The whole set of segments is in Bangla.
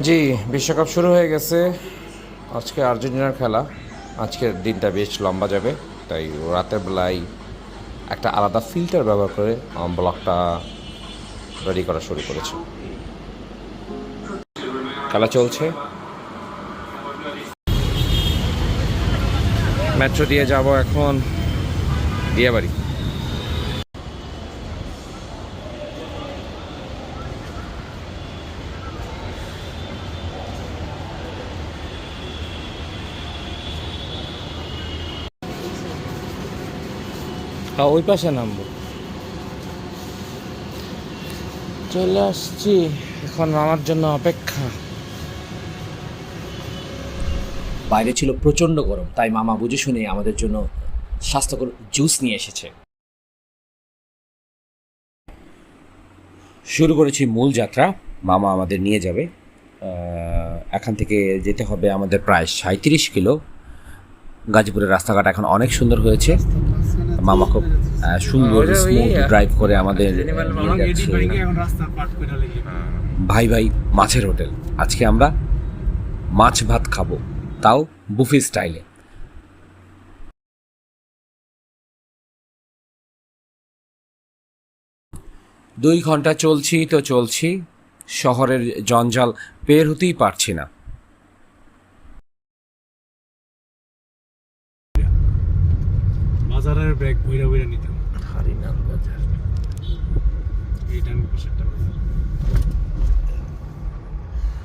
জি, বিশ্বকাপ শুরু হয়ে গেছে। আজকে আর্জেন্টিনার খেলা। আজকের দিনটা বেশ লম্বা যাবে, তাই রাতের বেলায় একটা আলাদা ফিল্টার ব্যবহার করে ব্লগটা রেডি করা শুরু করেছে। খেলা চলছে, মেট্রো দিয়ে যাব এখন দিয়াবাড়ি। হ্যাঁ, ওই পাশে নামবো। চলে আসছি, এখন আমার জন্য অপেক্ষা। বাইরে ছিল প্রচণ্ড গরম, তাই মামা বুঝে শুনে আমাদের জন্য স্বাস্থ্যকর জুস নিয়ে এসেছে। শুরু করেছি মূল যাত্রা। মামা আমাদের নিয়ে যাবে। এখান থেকে যেতে হবে আমাদের প্রায় 37 কিলো। গাজীপুরের রাস্তাঘাট এখন অনেক সুন্দর হয়েছে। মামা খুব সুন্দর স্মুথ ড্রাইভ করে আমাদের নিয়ে যাচ্ছে ভাই ভাই মাছের হোটেল। আজকে আমরা মাছ ভাত খাবো, তাও বুফে স্টাইলে। দুই ঘন্টা চলছি, শহরের জঞ্জাল বের হতেই পারছি না। বাজারের ব্যাগ বইরা বইরা নিতাম। হারিনাল বাজার। এইটা পাশেরটা বাজার।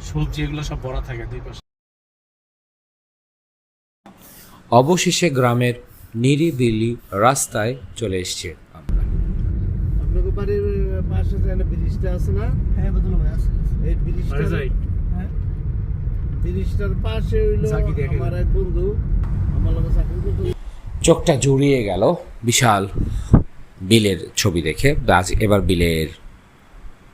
সবজি এগুলো সব ভরা থাকে দুই পাশে। অবশেষে গ্রামের নিরিবিলি রাস্তায় চলে এসছে আমরা। আপনাদের বাড়ির পাশে যে ব্রিজটা আছে না? হ্যাঁ বদল ভাই আছে। এই ব্রিজটা, হ্যাঁ, ব্রিজটার পাশে হইলো আমার এক বন্ধু, আমার লগে চাকরি করতো। চোখটা জুড়িয়ে গেল বিশাল বিলের ছবি দেখে। আজ এবার বিলের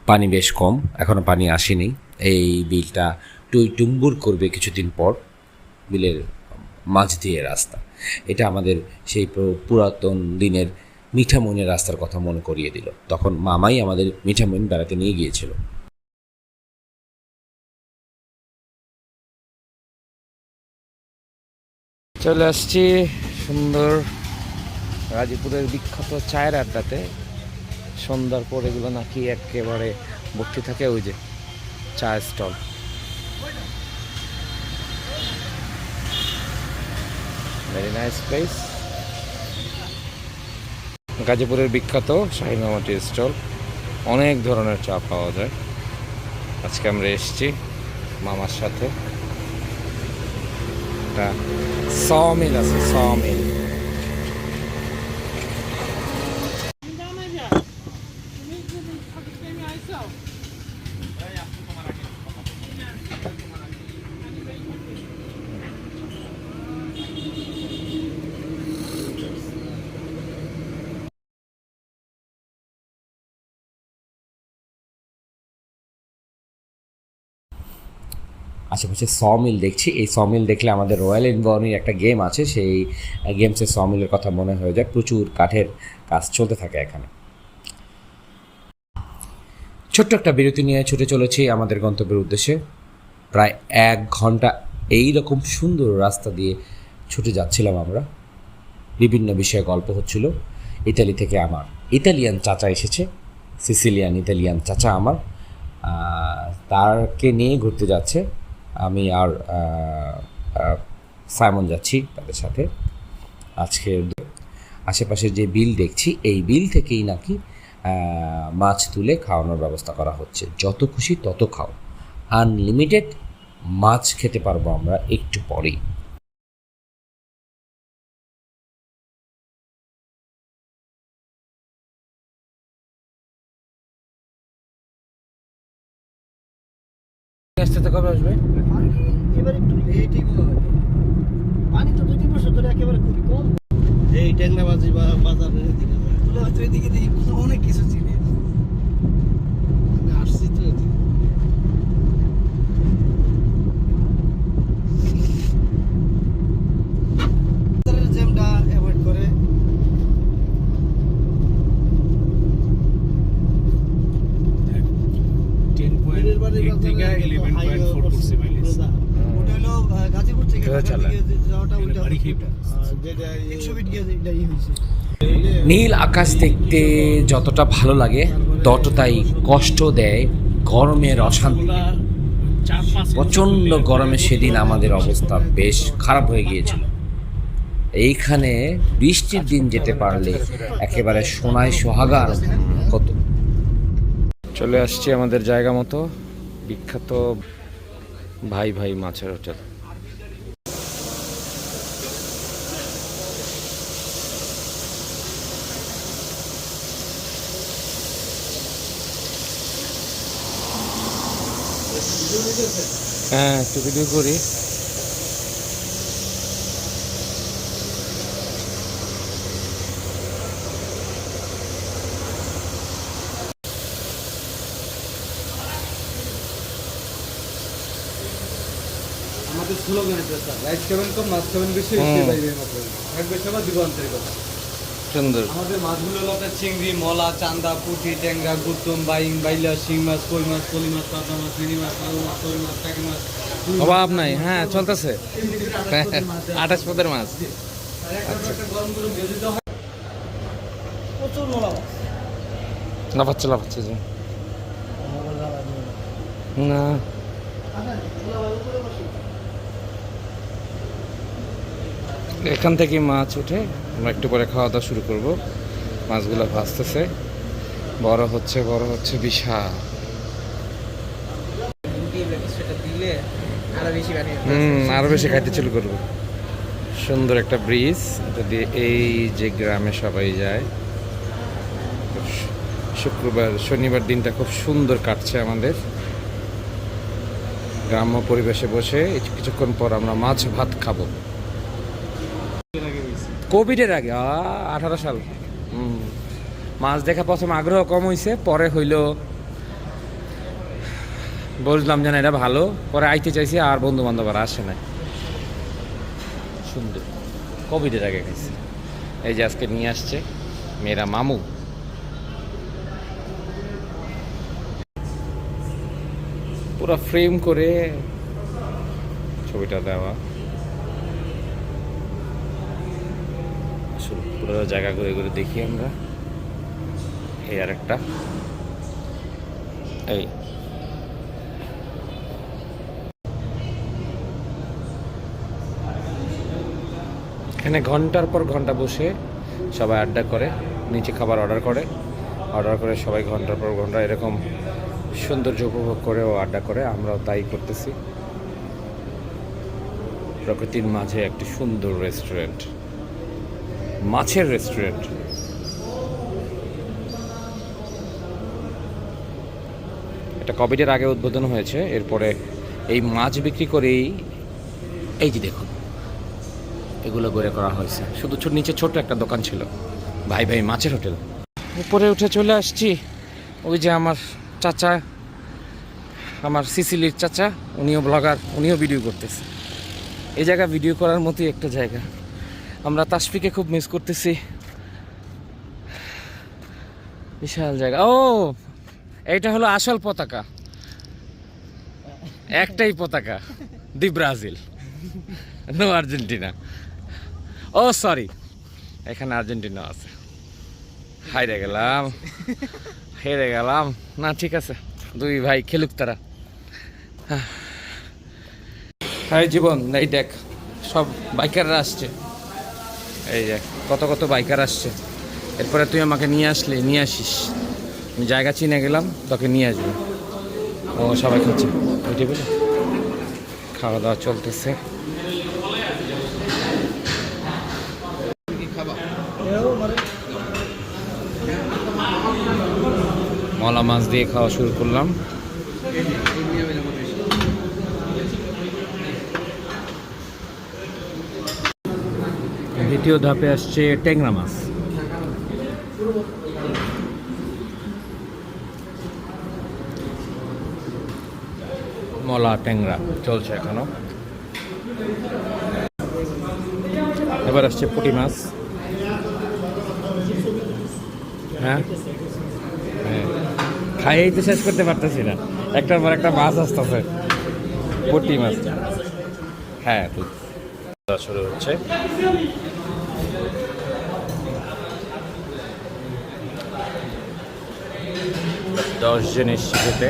পানি বেশ কম, এখনো পানি আসেনি। এই বিলটা টুই টুম্বুর করবে কিছুদিন পর। বিলের মাঝ দিয়ে রাস্তা, এটা আমাদের সেই পুরাতন দিনের মিঠামইনের রাস্তার কথা মনে করিয়ে দিল। তখন মামাই আমাদের মিঠামইন বেড়াতে নিয়ে গিয়েছিল। চলে আসছি সুন্দর গাজীপুরের বিখ্যাত চায়ের আড্ডাতে। সন্ধ্যার পর এগুলো নাকি একেবারে ভর্তি থাকে, ওই যে চায়ের স্টল। Very nice place. গাজীপুরের বিখ্যাত শাহী মামাটির স্টল, অনেক ধরনের চা পাওয়া যায়। আজকে আমরা এসেছি মামার সাথে। একটা সমিল আছে, সমিল। আশেপাশে সমিল দেখছি। এই সমিল দেখলে আমাদের রয়্যাল এনভায়রনির একটা গেম আছে, সেই গেমসের সমিলের কথা মনে হয়ে যায়। প্রচুর কাঠের কাজ চলতে থাকে এখানে। ছোট্ট একটা বিরতি নিয়ে ছুটে চলেছি আমাদের গন্তব্যের উদ্দেশ্যে। প্রায় 1 ঘন্টা এই রকম সুন্দর রাস্তা দিয়ে ছুটে যাচ্ছিলাম আমরা। বিভিন্ন বিষয়ে গল্প হচ্ছিল। ইতালি থেকে আমার ইতালিয়ান চাচা এসেছে, সিসিলিয়ান ইতালিয়ান চাচা আমার। তারকে নিয়ে ঘুরতে যাচ্ছে। আমি আর সাইমন যাচ্ছি তাদের সাথে। আজকে আশেপাশে যে বিল দেখছি, এই বিল থেকেই নাকি মাছ তুলে খাওয়ানোর ব্যবস্থা করা হচ্ছে। যত খুশি তত খাও, আনলিমিটেড মাছ খেতে পারবো আমরা একটু পরেই। আসতে তো কবে আসবে? এবার একটু লেটই মনে হয়। পানি তো 2-3 বছর ধরে একেবারে খুবই কম। এই ট্যাংরাবাজি বা বাজারের দিকে যায়, তুলে হয়তো এদিকে দেখি অনেক কিছু চিনি। আমি আসছি তো এদিকে। জ্যামটা অ্যাভয়েড করে থেকে 11.4 করছে মাইলেজ। ওটা হলো গাজীপুর থেকে কোথায় ঢাকার চালায়? দিকে যাওয়াটা ওইটা বাড়ি খেয়ে যেটা 100 ফিট গিয়ে এটাই হয়েছে। নীল আকাশ দেখতে যতটা ভালো লাগে ততটাই কষ্ট দেয় গরমের অশান্তি। 4-5 প্রচণ্ড গরমে সেদিন আমাদের অবস্থা বেশ খারাপ হয়ে গিয়েছিল। এইখানে বৃষ্টির দিন যেতে পারলে একেবারে সোনায় সোহাগার হতো। চলে আসছি আমাদের জায়গা মতো, বিখ্যাত ভাই ভাই মাছের হোটেল। হ্যাঁ, একটু ভিডিও করি। আমাদের স্লোগান এটা স্যার, রাইস খাবেন কম, মাছ খাবেন বেশি, হুম। এটাই বাইরে মাত্র থাকবে সবার জীবনান্তরের কথা। সুন্দর। আমাদের মাছগুলো হলো আপনার চিংড়ি, মলা, চান্দা, পুঁটি, ট্যাংরা, গুতুম, বাইং, বাইলা, শিং মাছ, কই মাছ, পলি মাছ, পাবদা মাছ, মিনি মাছ, কালো মাছ, তরি মাছ, টাকি মাছ, অভাব নাই, হ্যাঁ চলতেছে। 28 পদের মাছ। গরম গরম ভেজে দিতে হয়। প্রচুর মোলা মাছ। লাফাচ্ছে লাফাচ্ছে যে না, এখান থেকে মাছ উঠে আমরা একটু পরে খাওয়া দাওয়া শুরু করব। মাছগুলো ভাজতেছে, বড় হচ্ছে বড় হচ্ছে, বিশাল। আরো বেশি খাইতে শুরু করবো। সুন্দর একটা ব্রিজ, এটা দিয়ে এই যে গ্রামে সবাই যায়। শুক্রবার শনিবার দিনটা খুব সুন্দর কাটছে আমাদের। গ্রাম্য পরিবেশে বসে কিছুক্ষণ পর আমরা মাছ ভাত খাবো। কোভিডের আগে 18 সাল। মাছ দেখা প্রথম আগ্রহ কম হয়েছে, পরে হইলো বুঝলাম যে না এটা ভালো, পরে আইতে চাইছি আর বন্ধু বান্ধব আর আসে না। সুন্দর, কোভিডের আগে খাইছি। এই যে আজকে নিয়ে আসছে মেয়েরা মামু। পুরো ফ্রেম করে ছবিটা দেওয়া। আসলে পুরো জায়গা ঘুরে ঘুরে দেখি আমরা। এই আর একটা, এই এখানে ঘন্টার পর ঘন্টা বসে সবাই আড্ডা করে, নিচে খাবার অর্ডার করে সবাই ঘন্টার পর ঘন্টা এরকম সৌন্দর্য উপভোগ করে ও আড্ডা করে। আমরাও তাই করতেছি। প্রকৃতির মাঝে একটি সুন্দর রেস্টুরেন্ট, মাছের রেস্টুরেন্ট। এটা কোভিডের আগে উদ্বোধন হয়েছে, এরপরে এই মাছ বিক্রি করেই এই যে দেখুন এগুলো গড়ে করা হয়েছে। শুধু নিচে ছোট একটা দোকান ছিল, ভাই ভাই মাছের হোটেল। উপরে উঠে চলে আসছি। ওই যে আমার চাচা, আমার সিসিলির চাচা, উনিও ব্লগার, উনিও ভিডিও করতেছে। এই জায়গা ভিডিও করার মতোই একটা জায়গা। আমরা তাসফিকে খুব মিস করতেছি। বিশাল জায়গা। ও, এইটা হলো আসল পতাকা, একটাই পতাকা, দি ব্রাজিল, নো আর্জেন্টিনা। ও সরি, এখানে আর্জেন্টিনা আছে। হেরে গেলাম। না ঠিক আছে, দুই ভাই খেলুক তারা। হাই জীবন, এই দেখ সব বাইকাররা আসছে। এই দেখ কত কত বাইকার আসছে। এরপরে তুই আমাকে নিয়ে আসিস। আমি জায়গা চিনে গেলাম, তোকে নিয়ে আসবো। ও সবাই খাচ্ছে ওই টেবিলে, খাওয়া দাওয়া চলতেছে। মলা মাছ দিয়ে খাওয়া শুরু করলাম। দ্বিতীয় ধাপে আসছে ট্যাংরা মাছ। মলা ট্যাংরা চলছে এখনো। এবার আসছে পুঁটি মাছ। হ্যাঁ, খাইয়েই তো শেষ করতে পারতেছি না। একটার পর একটা মাছ আসতেছে, পুঁটি মাছ। হ্যাঁ, শুরু হচ্ছে। দশজন এসছে খেতে।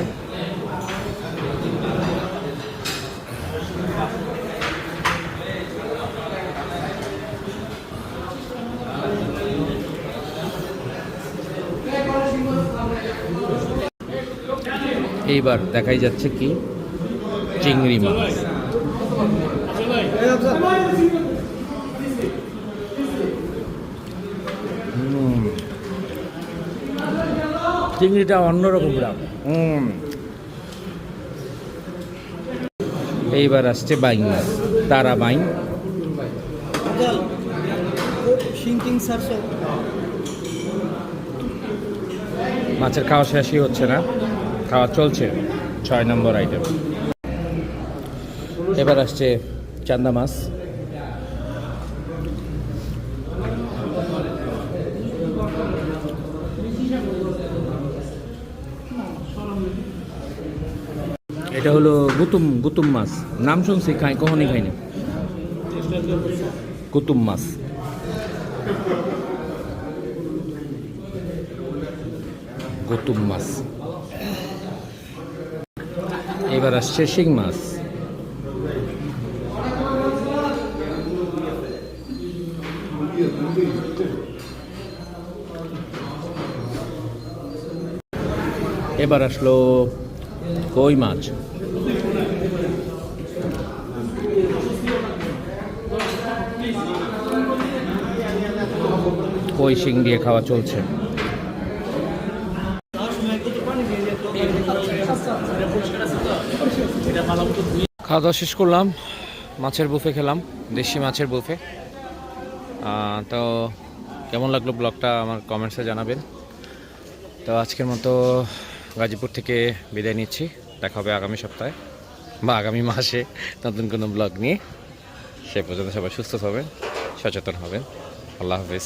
এইবার দেখাই যাচ্ছে কি চিংড়ি মাছ। চিংড়িটা অন্যরকম গ্রাম। এইবার আসছে বাইং মাছ, তারা বাইং। সিঙ্কিং সারসো মাছের খাওয়া শেষই হচ্ছে না, খাওয়া চলছে। 6 নম্বর আইটেম। এবার আসছে চান্দা মাছ। এটা হলো গুতুম মাছ, নাম শুনছি, কখনই খাইনি। গুতুম মাছ। গুতুম মাছ। এবার আসছে শিং মাছ। এবার আসলো কই মাছ। কই শিং দিয়ে খাওয়া চলছে। খাওয়া দাওয়া শেষ করলাম, মাছের বুফে খেলাম, দেশি মাছের বুফে। তো কেমন লাগলো ব্লগটা আমার কমেন্টসে জানাবেন। তো আজকের মতো গাজীপুর থেকে বিদায় নিচ্ছি। দেখা হবে আগামী সপ্তাহে বা আগামী মাসে নতুন কোনো ব্লগ নিয়ে। সে পর্যন্ত সবাই সুস্থ হবেন, সচেতন হবেন। আল্লাহ হাফেজ।